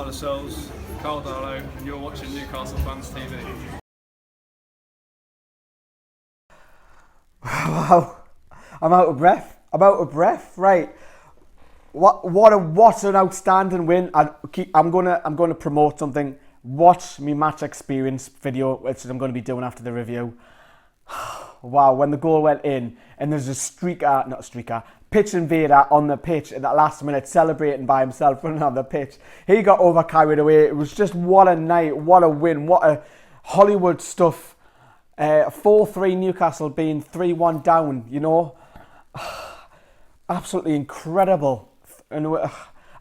Hi Lascelles, Carl Darlow, and you're watching Newcastle Fans TV. Wow, I'm out of breath. Right, what an outstanding win. I'm gonna promote something. Watch me match experience video, which I'm going to be doing after the review. Wow, when the goal went in, and there's pitch invader on the pitch at that last minute, celebrating by himself, running on the pitch. He got over carried away. It was just what a night, what a win, what a Hollywood stuff. 4-3 Newcastle being 3-1 down, you know. Absolutely incredible. And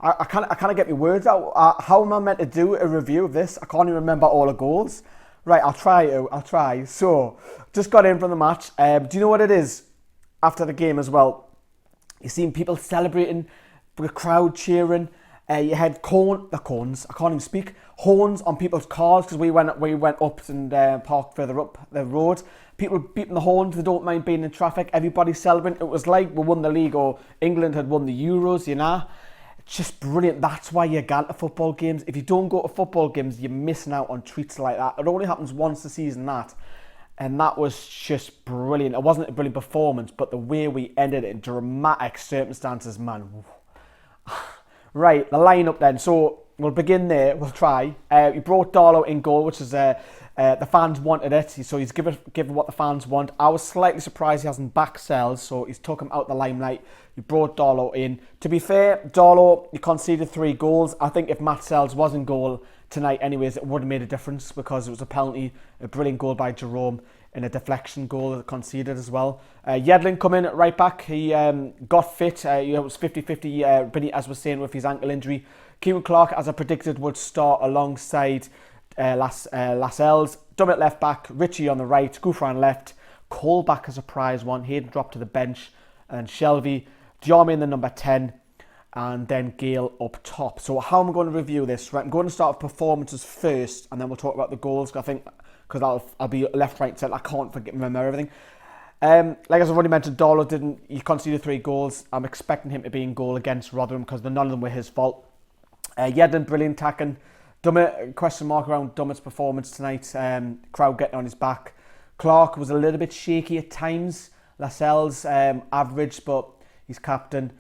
I can't get my words out. How am I meant to do a review of this? I can't even remember all the goals. Right, I'll try. So, just got in from the match. Do you know what it is? After the game as well, you seen people celebrating, the crowd cheering. You had horns on people's cars because we went up and parked further up the road. People beating the horns. They don't mind being in traffic. Everybody celebrating. It was like we won the league or England had won the Euros. You know. Just brilliant. That's why you go to football games. If you don't go to football games, you're missing out on treats like that. It only happens once a season, and that was just brilliant. It wasn't a brilliant performance, but the way we ended it in dramatic circumstances, man. Right, the lineup then. So we'll begin there. We'll try. We brought Darlow in goal, which is the fans wanted it. So he's given what the fans want. I was slightly surprised he hasn't backed Sells, so he's took him out the limelight. He brought Darlow in. To be fair, Darlow, he conceded 3 goals. I think if Matt Sells was in goal tonight anyways, it would have made a difference because it was a penalty, a brilliant goal by Jerome, and a deflection goal that conceded as well. Yedlin come in at right back. He got fit. It was 50-50, Benitez was saying, with his ankle injury. Kieran Clark, as I predicted, would start alongside Lascelles. Dummett left back, Richie on the right, Gouffran left, Cole back as a prize one, Hayden dropped to the bench, and Shelby, Diarmi in the number 10, and then Gale up top. So how am I going to review this? Right, I'm going to start with performances first, and then we'll talk about the goals. I think because I'll be left, right, centre. I can't remember everything. Like as I've already mentioned, Darlow he conceded 3 goals. I'm expecting him to be in goal against Rotherham because none of them were his fault. Yedlin, brilliant attacking. Dummett, question mark around Dummett's performance tonight. Crowd getting on his back. Clark was a little bit shaky at times. Lascelles, average, but he's captain.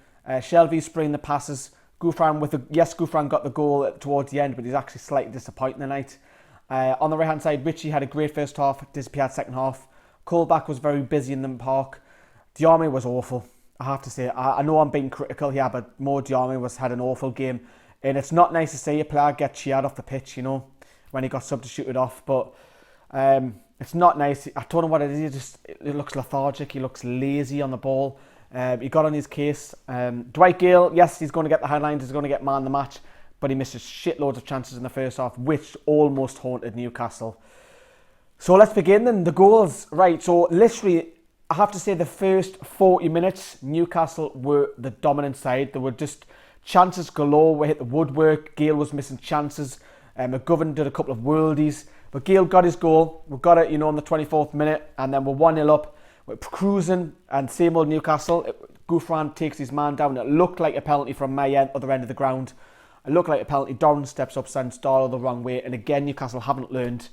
Shelby spraying the passes. Gouffran got the goal towards the end, but he's actually slightly disappointing tonight. On the right hand side, Richie had a great first half, disappeared second half. Colback was very busy in the park. Diarmi was awful, I have to say. I know I'm being critical here, but Mo Diarmi had an awful game. And it's not nice to see a player get cheered off the pitch, you know, when he got substituted off. But it's not nice. I don't know what it is. It looks lethargic. He looks lazy on the ball. He got on his case. Dwight Gale, yes, he's going to get the headlines. He's going to get man of the match. But he missed shitloads of chances in the first half, which almost haunted Newcastle. So let's begin then. The goals. Right, so literally, I have to say the first 40 minutes, Newcastle were the dominant side. There were just chances galore. We hit the woodwork. Gale was missing chances. McGovern did a couple of worldies. But Gale got his goal. We got it, on the 24th minute. And then we're 1-0 up. We're cruising. And same old Newcastle. Gouffran takes his man down. It looked like a penalty from my other end of the ground. It looked like a penalty. Doran steps up, sends Darlow the wrong way. And again, Newcastle haven't learned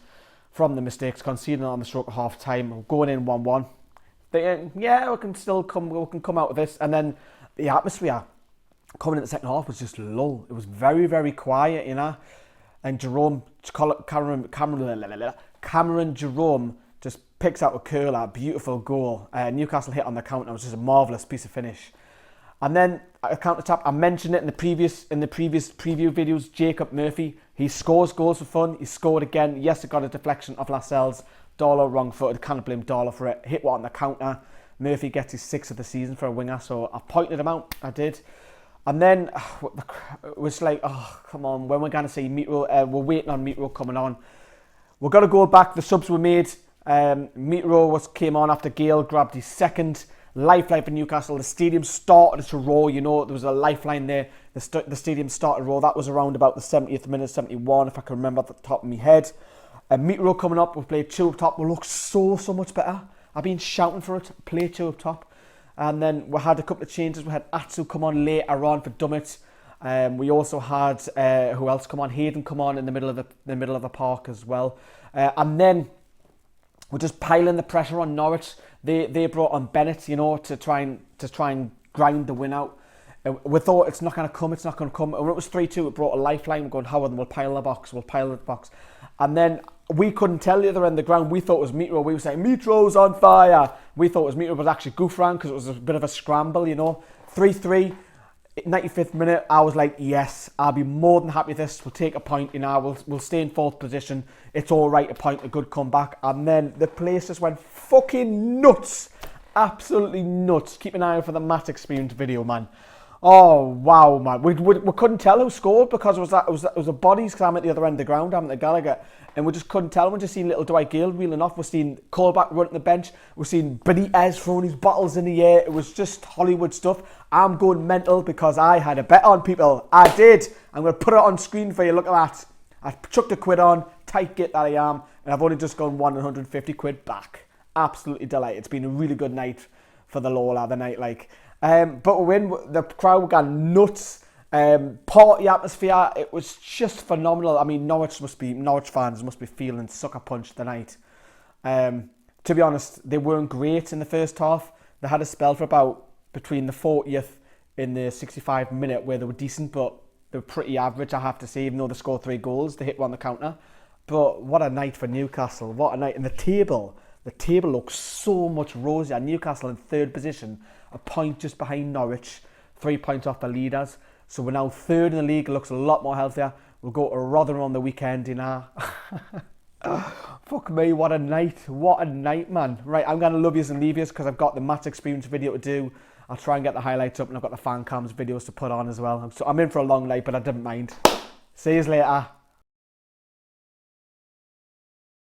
from the mistakes, conceding on the stroke of half time. We're going in 1-1. We can still come out of this. And then the atmosphere coming in the second half was just low. It was very, very quiet, And Cameron Jerome just picks out a curler, beautiful goal. Newcastle hit on the counter. It was just a marvellous piece of finish. And then a counter tap. I mentioned it in the previous preview videos. Jacob Murphy, he scores goals for fun. He scored again. Yes, it got a deflection of Lascelles. Darlow wrong footed. Can't blame Darlow for it. Hit one on the counter. Murphy gets his 6th of the season for a winger. So I pointed him out. I did. And then it was like, oh, come on, when we're going to see Mitro, we're waiting on Mitro coming on. We've got to go back. The subs were made. Mitro came on after Gale grabbed his 2nd lifeline for Newcastle. The stadium started to roar. There was a lifeline there. The stadium started to roar. That was around about the 70th minute, 71, if I can remember at the top of my head. Mitro coming up. We played 2 up top. We looked so much better. I've been shouting for it. Play 2 up top. And then we had a couple of changes. We had Atsu come on later on for Dummett. We also had who else come on? Hayden come on in the middle of the park as well, and then we're just piling the pressure on Norwich. They brought on Bennett, you know, to try and grind the win out. We thought it's not going to come. And when it was 3-2, it brought a lifeline. We're going, Howard, we'll pile the box. And then we couldn't tell the other end of the ground. We thought it was Mitro. We were saying, Mitro's on fire. We thought it was Mitro, but it was actually Gouffran because it was a bit of a scramble, you know. 3-3, 95th minute. I was like, yes, I'll be more than happy with this. We'll take a point, you know. We'll stay in fourth position. It's all right, a point, a good comeback. And then the place just went fucking nuts. Absolutely nuts. Keep an eye out for the Matt Experience video, man. Oh, wow, man. We couldn't tell who scored because it was the bodies, because I'm at the other end of the ground, I'm at Gallagher, and we just couldn't tell. We just seen little Dwight Gale reeling off. We've seen Colback running the bench. We've seen Benitez throwing his bottles in the air. It was just Hollywood stuff. I'm going mental because I had a bet on, people. I did. I'm going to put it on screen for you. Look at that. I chucked a quid on, tight git that I am, and I've only just gone 150 quid back. Absolutely delighted. It's been a really good night for the Lola, the night, like. But we win. The crowd got nuts. Party atmosphere. It was just phenomenal. I mean, Norwich fans must be feeling sucker punched tonight. To be honest, they weren't great in the first half. They had a spell for about between the 40th and the 65th minute where they were decent, but they were pretty average, I have to say, even though they scored 3 goals. They hit one on the counter. But what a night for Newcastle. What a night. And the table looks so much rosier. Newcastle in 3rd position, a point just behind Norwich, 3 points off the leaders. So we're now 3rd in the league. It looks a lot more healthier. We'll go to Rotherham on the weekend, you know. Fuck me, what a night. What a night, man. Right, I'm going to love yous and leave yous because I've got the Match Experience video to do. I'll try and get the highlights up, and I've got the fan cams videos to put on as well. So I'm in for a long night, but I didn't mind. See yous later.